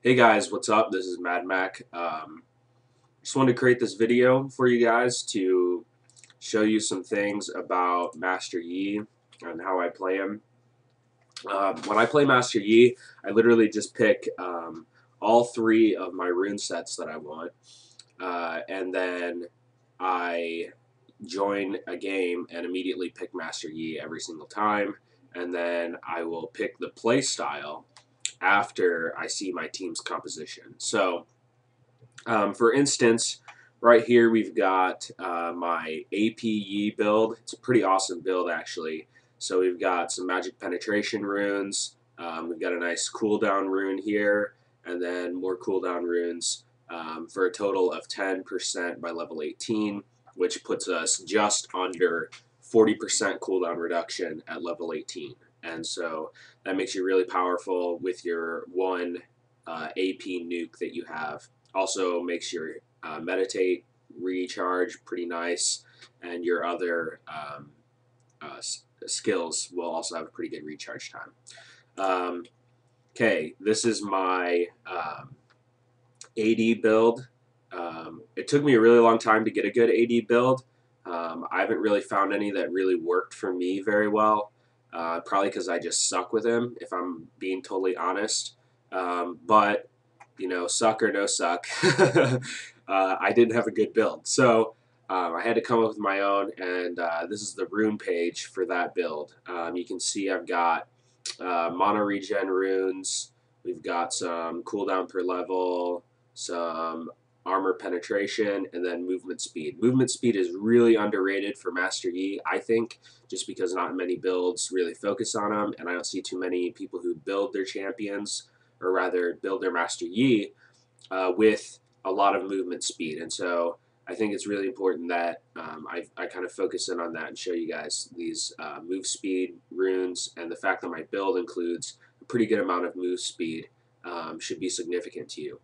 Hey guys, what's up? This is Mad Mac. Just wanted to create this video for you guys to show you some things about Master Yi and how I play him. When I play Master Yi, I literally just pick all three of my rune sets that I want, and then I join a game and immediately pick Master Yi every single time, and then I will pick the play style after I see my team's composition. So, for instance, right here we've got my APE build. It's a pretty awesome build, actually. So we've got some magic penetration runes. We've got a nice cooldown rune here, and then more cooldown runes for a total of 10% by level 18, which puts us just under 40% cooldown reduction at level 18. And so that makes you really powerful with your one AP nuke that you have. Also makes your meditate recharge pretty nice, and your other skills will also have a pretty good recharge time. Okay, this is my AD build. It took me a really long time to get a good AD build. I haven't really found any that really worked for me very well. Probably because I just suck with him, if I'm being totally honest. But you know, suck or no suck, I didn't have a good build. So I had to come up with my own, and this is the rune page for that build. You can see I've got mono regen runes. We've got some cooldown per level, some armor penetration, and then movement speed. Movement speed is really underrated for Master Yi, I think, just because not many builds really focus on them, and I don't see too many people who build their champions, or rather build their Master Yi, with a lot of movement speed. And so I think it's really important that I kind of focus in on that and show you guys these move speed runes, and the fact that my build includes a pretty good amount of move speed should be significant to you.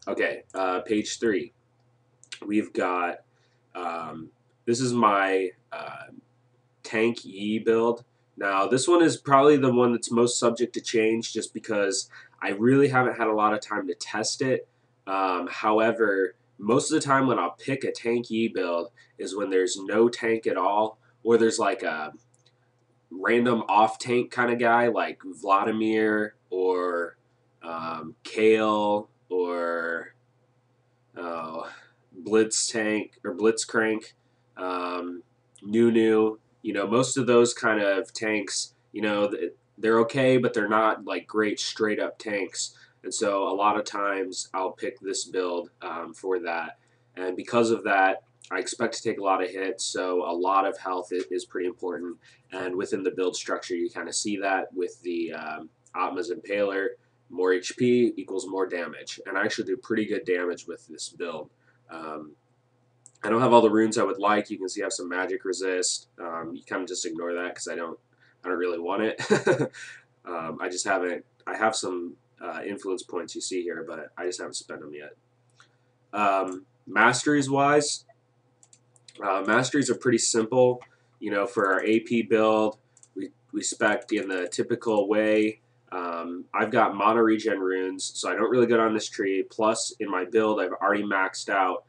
Okay, page 3. We've got, this is my tank Yi build. Now, this one is probably the one that's most subject to change just because I really haven't had a lot of time to test it. However, most of the time when I'll pick a tank Yi build is when there's no tank at all, or there's like a random off tank kind of guy like Vladimir or Kale or Blitz tank or Blitzcrank, Nunu. You know, most of those kind of tanks, you know, they're okay, but they're not like great straight up tanks. And so a lot of times I'll pick this build for that. And because of that, I expect to take a lot of hits, so a lot of health is pretty important. And within the build structure, you kind of see that with the Atma's Impaler. More HP equals more damage, and I actually do pretty good damage with this build. Um, I don't have all the runes I would like. You can see I have some magic resist. You kind of just ignore that because I don't really want it. I just haven't. I have some influence points you see here, but I just haven't spent them yet. Masteries wise, masteries are pretty simple. You know, for our AP build, we spec in the typical way. I've got mono regen runes, so I don't really go down this tree. Plus, in my build, I've already maxed out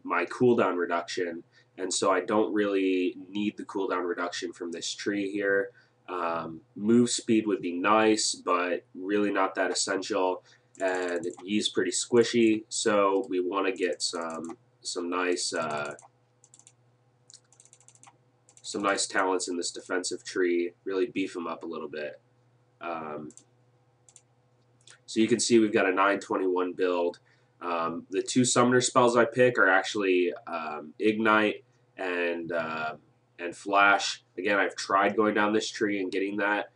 my cooldown reduction, and so I don't really need the cooldown reduction from this tree here. Move speed would be nice, but really not that essential. And Yi's pretty squishy, so we want to get some nice talents in this defensive tree. Really beef him up a little bit. So you can see we've got a 921 build. The two summoner spells I pick are actually Ignite and Flash. Again, I've tried going down this tree and getting that.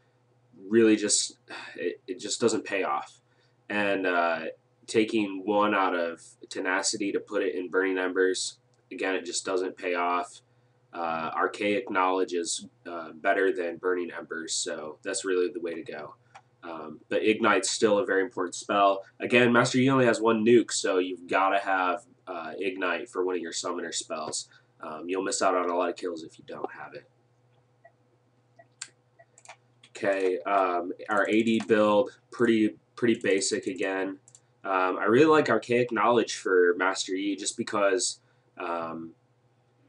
Really just, it just doesn't pay off. And taking one out of Tenacity to put it in Burning Embers, again, it just doesn't pay off. Archaic Knowledge is better than Burning Embers, so that's really the way to go. But Ignite's still a very important spell. Again, Master Yi only has one nuke, so you've got to have Ignite for one of your summoner spells. You'll miss out on a lot of kills if you don't have it. Okay, our AD build, pretty basic again. I really like Archaic Knowledge for Master Yi just because,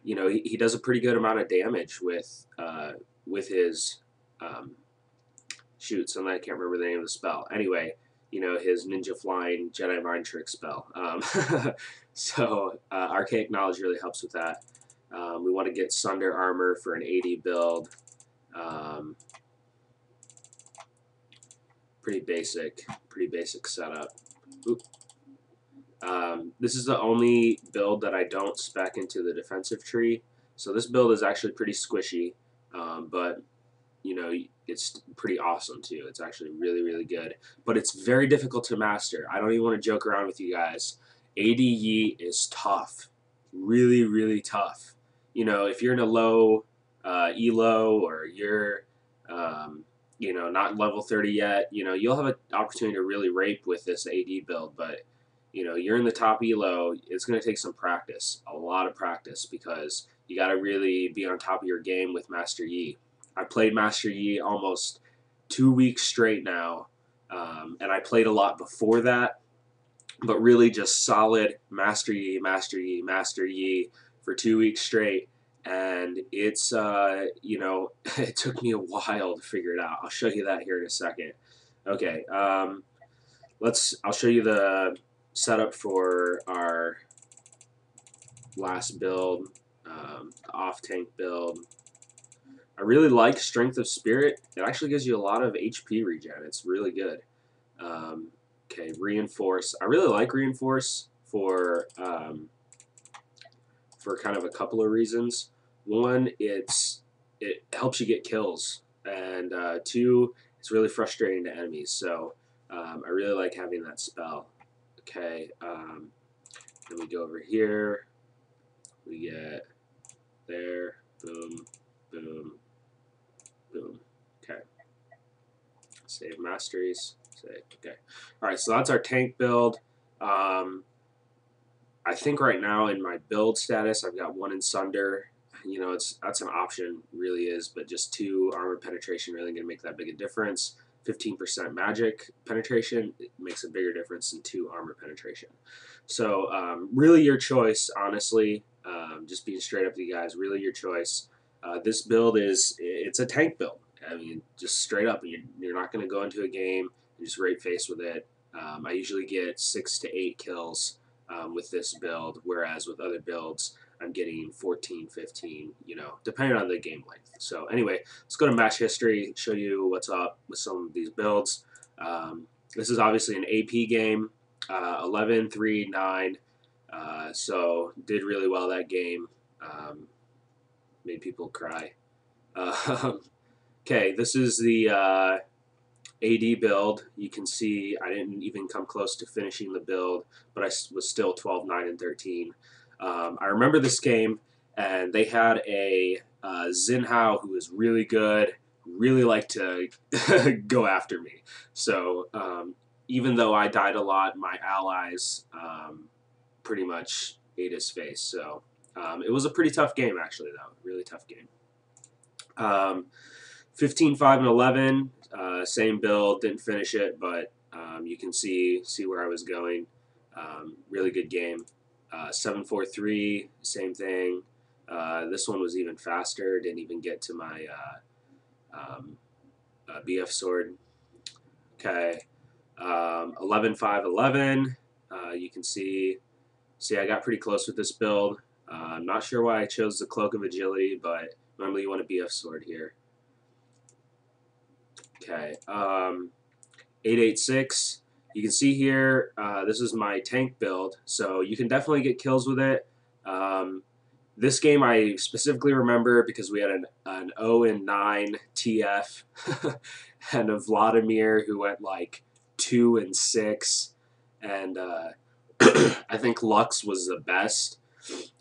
you know, he does a pretty good amount of damage with his um, shoots, and I can't remember the name of the spell. Anyway, you know, his Ninja Flying Jedi Mind Trick spell. So Archaic Knowledge really helps with that. We want to get Sunder Armor for an 80 build. Um, pretty basic setup. Oop. This is the only build that I don't spec into the defensive tree. So this build is actually pretty squishy, but you know, it's pretty awesome too. It's actually really, really good, but it's very difficult to master. I don't even want to joke around with you guys. ADE is tough, really, really tough. You know, if you're in a low elo or you're, you know, not level 30 yet, you know, you'll have an opportunity to really rape with this AD build, but you know, you're in the top elo, it's going to take some practice, a lot of practice, because you got to really be on top of your game with Master Yi. I played Master Yi almost 2 weeks straight now, and I played a lot before that, but really just solid Master Yi, Master Yi, Master Yi for 2 weeks straight. And it's, you know, it took me a while to figure it out. I'll show you that here in a second. Okay, I'll show you the setup for our last build, off-tank build. I really like Strength of Spirit. It actually gives you a lot of HP regen. It's really good. Okay, Reinforce. I really like Reinforce for kind of a couple of reasons. One, it helps you get kills, and two, it's really frustrating to enemies. So I really like having that spell. Okay, then we go over here. We get there. Boom, boom, boom. Okay. Save masteries. Save. Okay. All right. So that's our tank build. I think right now in my build status, I've got 1 in Sunder. You know, that's an option, really is, but just 2 armor penetration really going to make that big a difference. 15% magic penetration, it makes a bigger difference than 2 armor penetration. So really your choice, honestly. Just being straight up with you guys, really your choice. This build it's a tank build. I mean, just straight up, you're not going to go into a game and just rape face with it. I usually get 6 to 8 kills with this build, whereas with other builds, I'm getting 14, 15, you know, depending on the game length. So anyway, let's go to match history, show you what's up with some of these builds. This is obviously an AP game, 11, 3, 9. So did really well that game. Made people cry. Okay, this is the AD build. You can see I didn't even come close to finishing the build, but I was still 12, 9, and 13. I remember this game, and they had a Xinhao who was really good, really liked to go after me. So even though I died a lot, my allies pretty much ate his face. So it was a pretty tough game, actually, though. Really tough game. 15, 5, and 11, same build, didn't finish it, but you can see where I was going. Really good game. 7, 4, 3, same thing. This one was even faster, didn't even get to my BF sword. Okay, 11, 5, 11. You can see I got pretty close with this build. I'm not sure why I chose the Cloak of Agility, but normally you want a BF sword here. Okay, 886. You can see here, this is my tank build, so you can definitely get kills with it. This game I specifically remember because we had an 0 and 9 TF and a Vladimir who went like 2 and 6, and I think Lux was the best,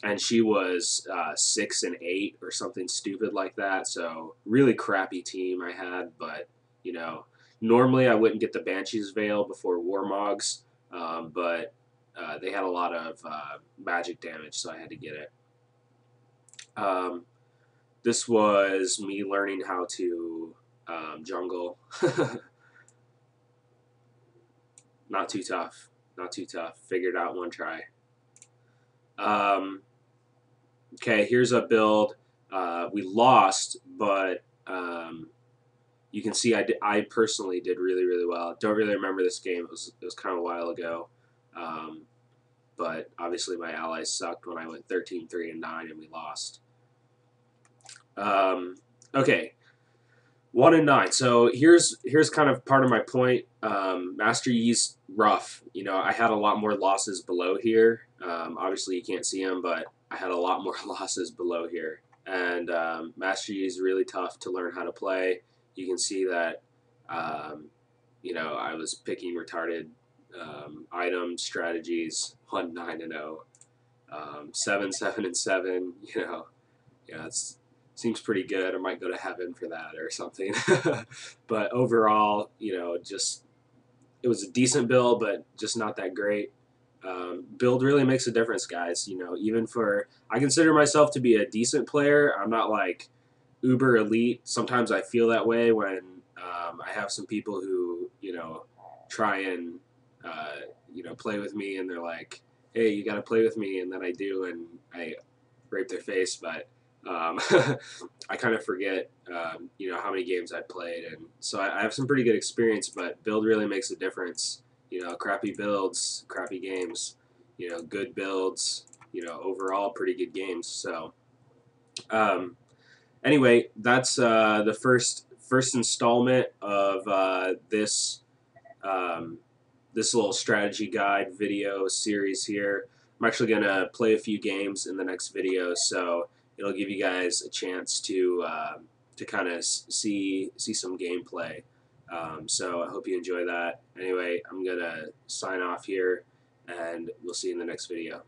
and she was 6 and 8 or something stupid like that. So really crappy team I had, but you know, normally I wouldn't get the Banshee's Veil before Warmogs, but they had a lot of magic damage, so I had to get it. This was me learning how to jungle. Not too tough. Not too tough. Figured out one try. Okay, here's a build. We lost, but you can see I personally did really, really well. Don't really remember this game. It was kind of a while ago. Um, but obviously my allies sucked when I went 13-3-9 and we lost. Okay, 1-9. So here's kind of part of my point. Master Yi's rough. You know, I had a lot more losses below here. Obviously you can't see them, but I had a lot more losses below here. And Master Yi is really tough to learn how to play. You can see that. You know, I was picking retarded items, strategies, 1-9-0, 7-7-7. You know, yeah, it's seems pretty good. I might go to heaven for that or something. But overall, you know, just it was a decent build, but just not that great. Build really makes a difference, guys. You know, even for I consider myself to be a decent player. I'm not like uber elite. Sometimes I feel that way when I have some people who try and play with me, and they're like, "Hey, you got to play with me," and then I do, and I rape their face. But I kind of forget, how many games I played, and so I have some pretty good experience. But build really makes a difference. You know, crappy builds, crappy games. You know, good builds. You know, overall pretty good games. So. Anyway, that's the first installment of this little strategy guide video series here. I'm actually gonna play a few games in the next video, so it'll give you guys a chance to kind of see some gameplay. So I hope you enjoy that. Anyway, I'm gonna sign off here, and we'll see you in the next video.